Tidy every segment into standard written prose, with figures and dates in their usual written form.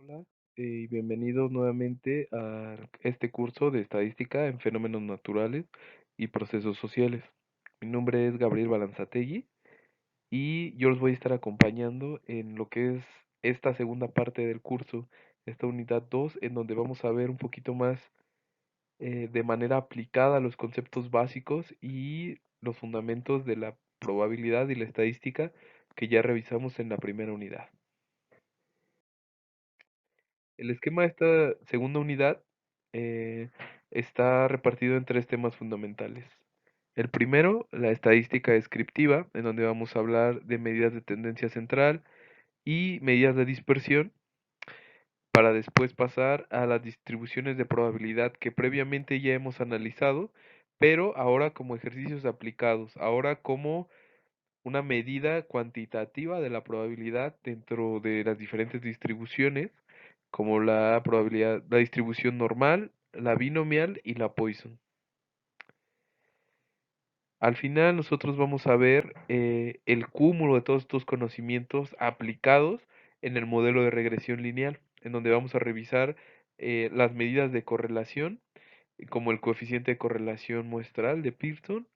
Hola, y bienvenido nuevamente a este curso de estadística en fenómenos naturales y procesos sociales. Mi nombre es Gabriel Balanzategui y yo los voy a estar acompañando en lo que es esta segunda parte del curso, esta unidad 2, en donde vamos a ver un poquito más de manera aplicada los conceptos básicos y los fundamentos de la probabilidad y la estadística que ya revisamos en la primera unidad. El esquema de esta segunda unidad eh, está repartido en tres temas fundamentales. El primero, la estadística descriptiva, en donde vamos a hablar de medidas de tendencia central y medidas de dispersión, para después pasar a las distribuciones de probabilidad que previamente ya hemos analizado, pero ahora como ejercicios aplicados, ahora como una medida cuantitativa de la probabilidad dentro de las diferentes distribuciones, como la probabilidad, la distribución normal, la binomial y la Poisson. Al final nosotros vamos a ver el cúmulo de todos estos conocimientos aplicados en el modelo de regresión lineal, en donde vamos a revisar las medidas de correlación, como el coeficiente de correlación muestral de Pearson,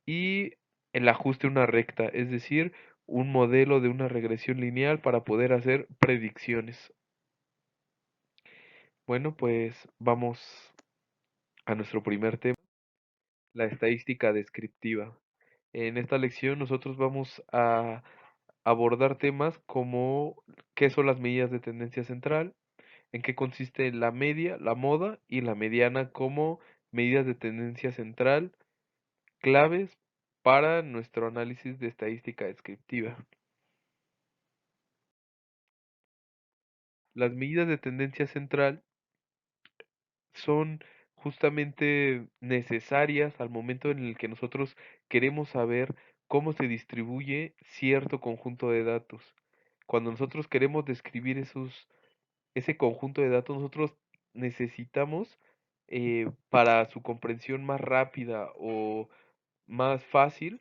y el ajuste de una recta, es decir, un modelo de una regresión lineal para poder hacer predicciones. Bueno, pues vamos a nuestro primer tema, la estadística descriptiva. En esta lección nosotros vamos a abordar temas como qué son las medidas de tendencia central, en qué consiste la media, la moda y la mediana como medidas de tendencia central claves para nuestro análisis de estadística descriptiva. Las medidas de tendencia central son justamente necesarias al momento en el que nosotros queremos saber cómo se distribuye cierto conjunto de datos. Cuando nosotros queremos describir ese conjunto de datos, nosotros necesitamos, para su comprensión más rápida o más fácil,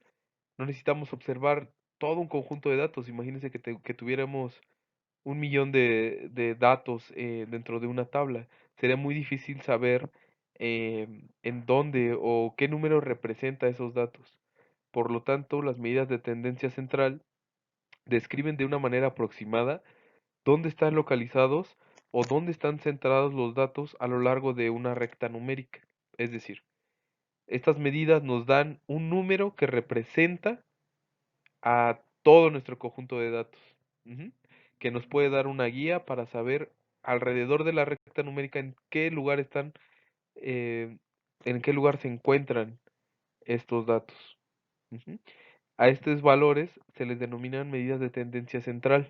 no necesitamos observar todo un conjunto de datos. Imagínense que tuviéramos 1 millón de datos dentro de una tabla. Sería muy difícil saber en dónde o qué número representa esos datos. Por lo tanto, las medidas de tendencia central describen de una manera aproximada dónde están localizados o dónde están centrados los datos a lo largo de una recta numérica. Es decir, estas medidas nos dan un número que representa a todo nuestro conjunto de datos, ujú, que nos puede dar una guía para saber alrededor de la recta numérica en qué lugar están, eh, en qué lugar se encuentran estos datos. Ujú. A estos valores se les denominan medidas de tendencia central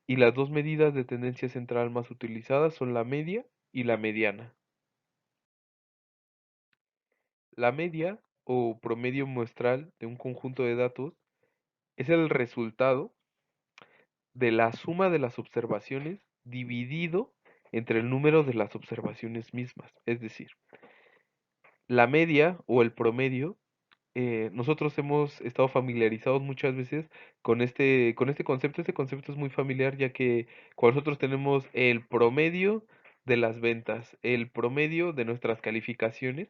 y las dos medidas de tendencia central más utilizadas son la media y la mediana. La media o promedio muestral de un conjunto de datos es el resultado de la suma de las observaciones dividido entre el número de las observaciones mismas. Es decir, la media o el promedio, nosotros hemos estado familiarizados muchas veces con este concepto. Este concepto es muy familiar ya que cuando nosotros tenemos el promedio de las ventas, el promedio de nuestras calificaciones,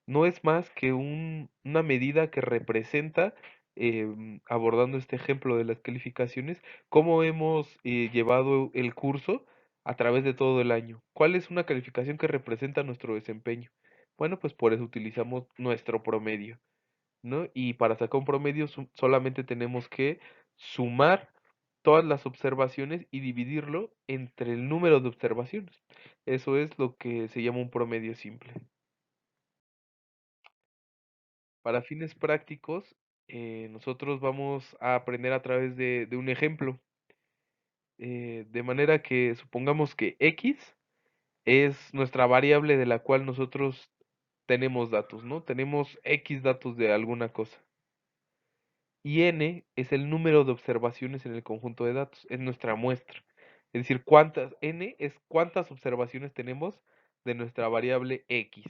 no es más que una medida que representa, abordando este ejemplo de las calificaciones, cómo hemos llevado el curso a través de todo el año. ¿Cuál es una calificación que representa nuestro desempeño? Bueno, pues por eso utilizamos nuestro promedio, ¿no? Y para sacar un promedio solamente tenemos que sumar todas las observaciones y dividirlo entre el número de observaciones. Eso es lo que se llama un promedio simple. Para fines prácticos, nosotros vamos a aprender a través de un ejemplo, de manera que supongamos que X es nuestra variable de la cual nosotros tenemos datos, ¿no? Tenemos X datos de alguna cosa. Y N es el número de observaciones en el conjunto de datos, es nuestra muestra. Es decir, N es cuántas observaciones tenemos de nuestra variable X.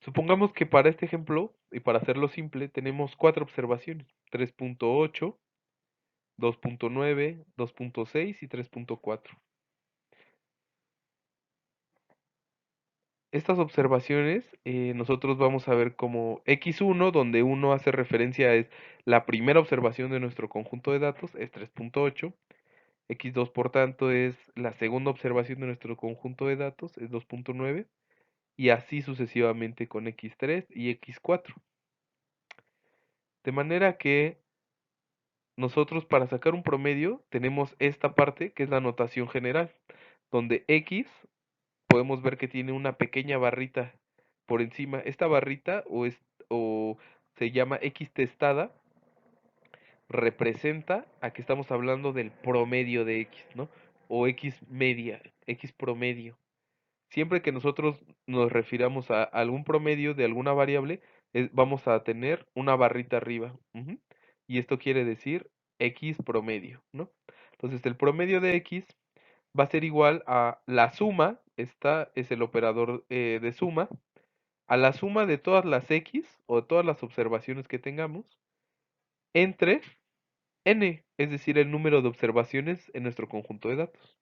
Supongamos que para este ejemplo, y para hacerlo simple, tenemos cuatro observaciones, 3.8, 2.9, 2.6 y 3.4. Estas observaciones nosotros vamos a ver como x1, donde 1 hace referencia es la primera observación de nuestro conjunto de datos, es 3.8. X2, por tanto, es la segunda observación de nuestro conjunto de datos, es 2.9. Y así sucesivamente con x3 y x4. De manera que nosotros para sacar un promedio tenemos esta parte que es la notación general, donde x podemos ver que tiene una pequeña barrita por encima. Esta barrita o se llama x testada, representa a que estamos hablando del promedio de x, ¿no? O x media, x promedio. Siempre que nosotros nos refiramos a algún promedio de alguna variable, vamos a tener una barrita arriba. Y esto quiere decir x promedio, ¿no? Entonces el promedio de x va a ser igual a la suma, esta es el operador de suma, a la suma de todas las x o de todas las observaciones que tengamos entre n, es decir, el número de observaciones en nuestro conjunto de datos.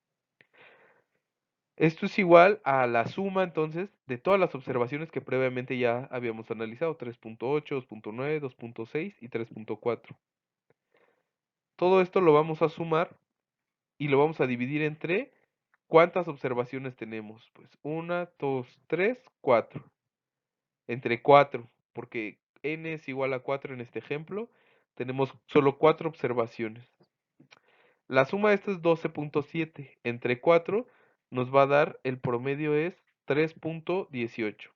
Esto es igual a la suma, entonces, de todas las observaciones que previamente ya habíamos analizado, 3.8, 2.9, 2.6 y 3.4. Todo esto lo vamos a sumar y lo vamos a dividir entre ¿cuántas observaciones tenemos? Pues 1, 2, 3, 4. Entre 4, porque n es igual a 4 en este ejemplo, tenemos solo 4 observaciones. La suma de esto es 12.7. Entre 4 nos va a dar, el promedio es 3.18.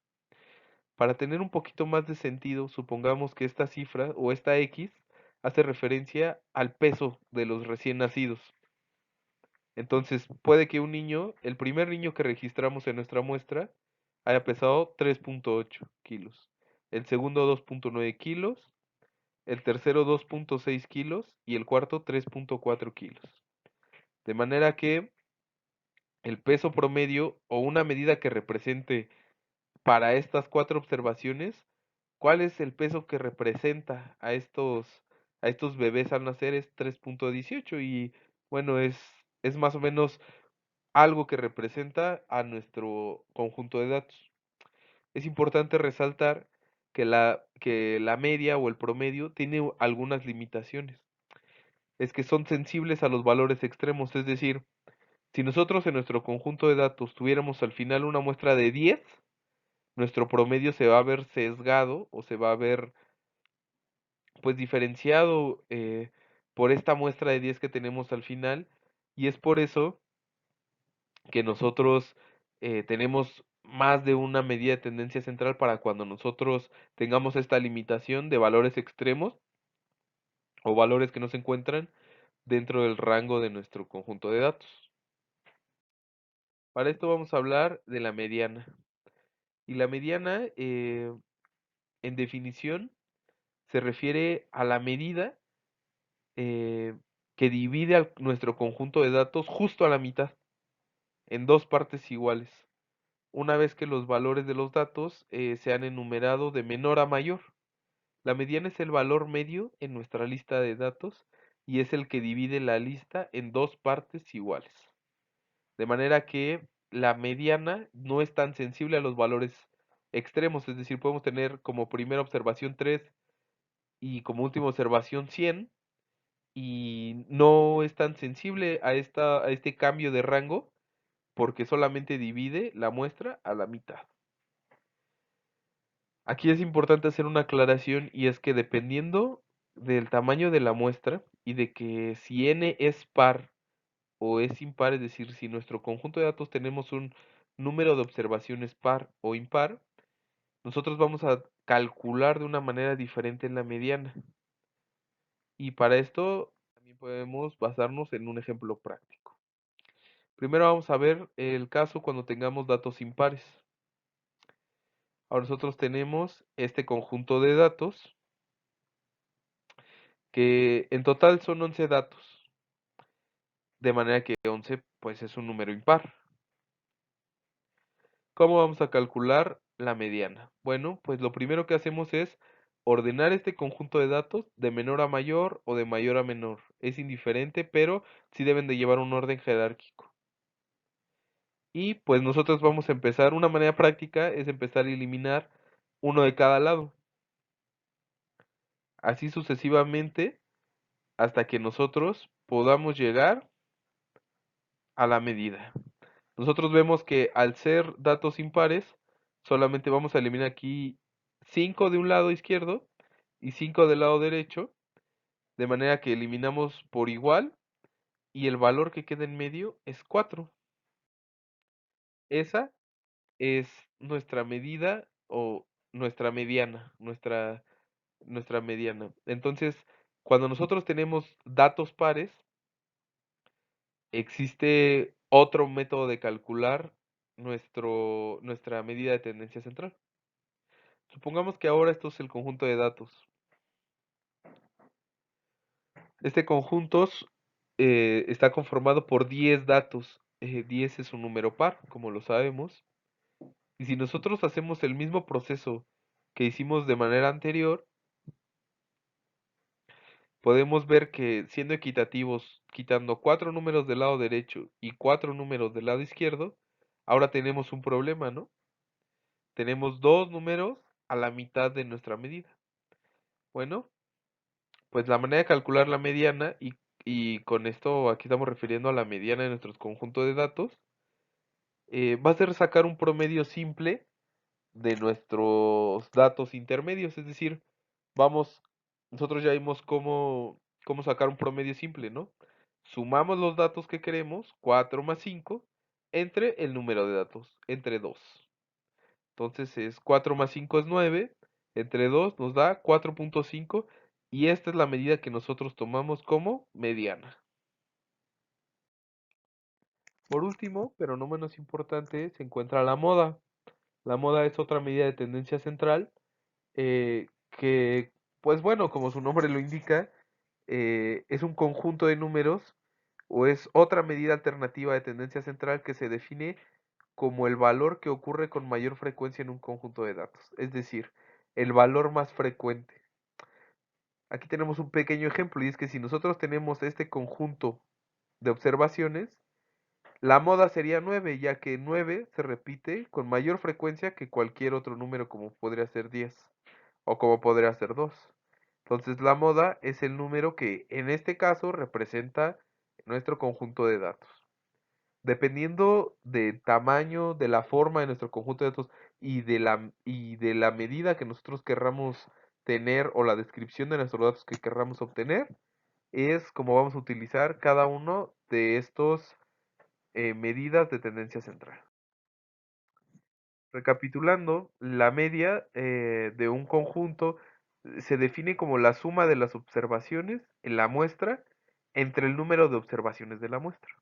Para tener un poquito más de sentido, supongamos que esta cifra o esta x hace referencia al peso de los recién nacidos. Entonces, puede que un niño, el primer niño que registramos en nuestra muestra, haya pesado 3.8 kilos, el segundo 2.9 kilos, el tercero 2.6 kilos y el cuarto 3.4 kilos. De manera que el peso promedio o una medida que represente para estas 4 observaciones, ¿cuál es el peso que representa a estos bebés al nacer? Es 3.18 y bueno, es más o menos algo que representa a nuestro conjunto de datos. Es importante resaltar que la media o el promedio tiene algunas limitaciones. Es que son sensibles a los valores extremos, es decir, si nosotros en nuestro conjunto de datos tuviéramos al final una muestra de 10, nuestro promedio se va a ver sesgado o se va a ver pues diferenciado por esta muestra de 10 que tenemos al final, y es por eso que nosotros tenemos más de una medida de tendencia central para cuando nosotros tengamos esta limitación de valores extremos o valores que no se encuentran dentro del rango de nuestro conjunto de datos. Para esto vamos a hablar de la mediana. Y la mediana, en definición, se refiere a la medida eh, que divide nuestro conjunto de datos justo a la mitad, en dos partes iguales, una vez que los valores de los datos se han enumerado de menor a mayor. La mediana es el valor medio en nuestra lista de datos y es el que divide la lista en dos partes iguales. De manera que la mediana no es tan sensible a los valores extremos, es decir, podemos tener como primera observación 3 y como última observación 100 y no es tan sensible a este cambio de rango porque solamente divide la muestra a la mitad. Aquí es importante hacer una aclaración y es que dependiendo del tamaño de la muestra y de que si n es par o es impar, es decir, si nuestro conjunto de datos tenemos un número de observaciones par o impar, nosotros vamos a calcular de una manera diferente en la mediana. Y para esto también podemos basarnos en un ejemplo práctico. Primero vamos a ver el caso cuando tengamos datos impares. Ahora nosotros tenemos este conjunto de datos que en total son 11 datos, de manera que 11 pues es un número impar. ¿Cómo vamos a calcular la mediana? Bueno, pues lo primero que hacemos es ordenar este conjunto de datos de menor a mayor o de mayor a menor. es indiferente, pero sí deben de llevar un orden jerárquico. Y pues nosotros vamos a empezar, una manera práctica es empezar a eliminar uno de cada lado, así sucesivamente hasta que nosotros podamos llegar a la medida. Nosotros vemos que al ser datos impares, solamente vamos a eliminar aquí 5 de un lado izquierdo y 5 del lado derecho, de manera que eliminamos por igual y el valor que queda en medio es 4. Esa es nuestra medida o nuestra mediana, nuestra mediana. Entonces, cuando nosotros tenemos datos pares, existe otro método de calcular nuestra medida de tendencia central. Supongamos que ahora esto es el conjunto de datos. Este conjunto está conformado por 10 datos. 10 es un número par, como lo sabemos. Y si nosotros hacemos el mismo proceso que hicimos de manera anterior, podemos ver que siendo equitativos, quitando 4 números del lado derecho y 4 números del lado izquierdo, ahora tenemos un problema, ¿no? Tenemos dos números a la mitad de nuestra medida. Bueno, pues la manera de calcular la mediana, y con esto aquí estamos refiriendo a la mediana de nuestros conjuntos de datos, va a ser sacar un promedio simple de nuestros datos intermedios, es decir, vamos, nosotros ya vimos cómo sacar un promedio simple, ¿no? Sumamos los datos que queremos, 4 más 5 entre el número de datos, entre 2. Entonces es 4 más 5 es 9, entre 2 nos da 4.5 y esta es la medida que nosotros tomamos como mediana. Por último, pero no menos importante, se encuentra la moda. La moda es otra medida de tendencia central que, pues bueno, como su nombre lo indica, es un conjunto de números o es otra medida alternativa de tendencia central que se define como el valor que ocurre con mayor frecuencia en un conjunto de datos, es decir, el valor más frecuente. Aquí tenemos un pequeño ejemplo y es que si nosotros tenemos este conjunto de observaciones, la moda sería 9, ya que 9 se repite con mayor frecuencia que cualquier otro número como podría ser 10 o como podría ser 2. Entonces la moda es el número que en este caso representa nuestro conjunto de datos. Dependiendo del tamaño, de la forma de nuestro conjunto de datos y de la medida que nosotros querramos tener o la descripción de nuestros datos que querramos obtener, es como vamos a utilizar cada uno de estos medidas de tendencia central. Recapitulando, la media de un conjunto se define como la suma de las observaciones en la muestra entre el número de observaciones de la muestra.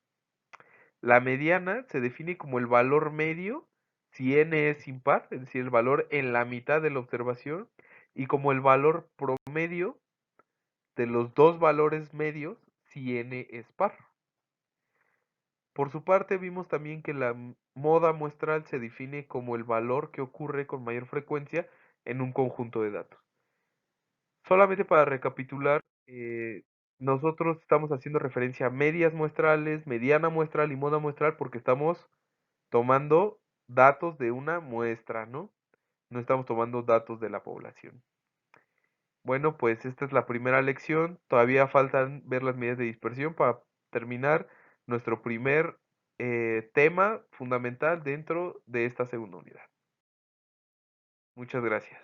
La mediana se define como el valor medio si n es impar, es decir, el valor en la mitad de la observación, y como el valor promedio de los dos valores medios si n es par. Por su parte, vimos también que la moda muestral se define como el valor que ocurre con mayor frecuencia en un conjunto de datos. Solamente para recapitular, nosotros estamos haciendo referencia a medias muestrales, mediana muestral y moda muestral porque estamos tomando datos de una muestra, ¿no? No estamos tomando datos de la población. Bueno, pues esta es la primera lección. Todavía faltan ver las medidas de dispersión para terminar nuestro primer tema fundamental dentro de esta segunda unidad. Muchas gracias.